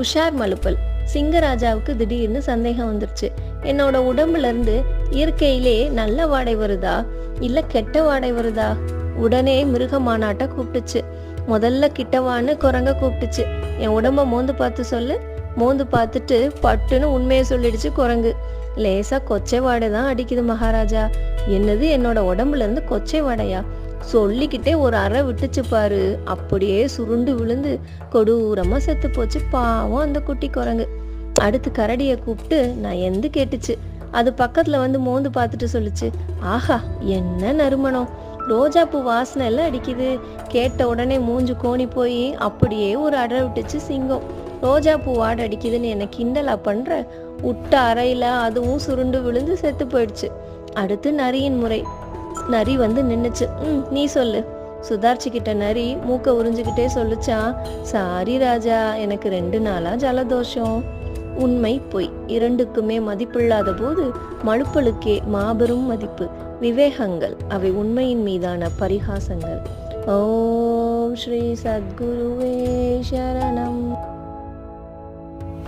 உஷார் மலுப்பல். சிங்கராஜாவுக்கு திடீர்னு சந்தேகம் வந்துருச்சு. என்னோட உடம்புல இருந்து இயற்கையிலே நல்ல வாடை வருதா இல்ல கெட்ட வாடை வருதா? உடனே மிருக மாநாட்ட கூப்பிட்டுச்சு. முதல்ல கிட்டவான்னு குரங்க கூப்பிட்டுச்சு. என் உடம்ப மோந்து பார்த்து சொல்லு. மோந்து பார்த்துட்டு பட்டுன்னு உண்மையை சொல்லிடுச்சு குரங்கு. லேசா கொச்சை வாடை தான் அடிக்குது மகாராஜா. என்னது, என்னோட உடம்புல இருந்து கொச்சை வாடையா? சொல்லிக்கிட்டே ஒரு அறை விட்டுச்சு பாரு. அப்படியே சுருண்டு விழுந்து கொடூரமா செத்து போச்சு பாவம் அந்த குட்டி குரங்கு. அடுத்து கரடியை கூப்பிட்டு நான் எந்து கேட்டுச்சு. அது பக்கத்துல வந்து மோந்து பார்த்துட்டு சொல்லுச்சு, ஆஹா என்ன நறுமணம், ரோஜா பூ வாசனை எல்லாம் அடிக்குது. கேட்ட உடனே மூஞ்சு கோணி போய் அப்படியே ஒரு அடை விட்டுச்சு சிங்கம். ரோஜா பூ வாடை அடிக்குதுன்னு என்ன கிண்டலா பண்ற? விட்ட அறையில அதுவும் சுருண்டு விழுந்து செத்து போயிடுச்சு. அடுத்து நரியின் முறை. நரி வந்து நின்னுச்சு. நீ சொல்லு. சுதாரிச்சுக்கிட்ட நரி மூக்க உறிஞ்சுக்கிட்டே சொல்லுச்சான், சாரி ராஜா, எனக்கு 2 நாளா ஜலதோஷம். உண்மை பொய் இரண்டுக்குமே மதிப்பில்லாத போது மழுப்பலுக்கே மாபெரும் மதிப்பு. விவேகங்கள் அவை உண்மையின் மீதான பரிகாசங்கள். ஓம் ஸ்ரீ சத்குருவே சரணம்.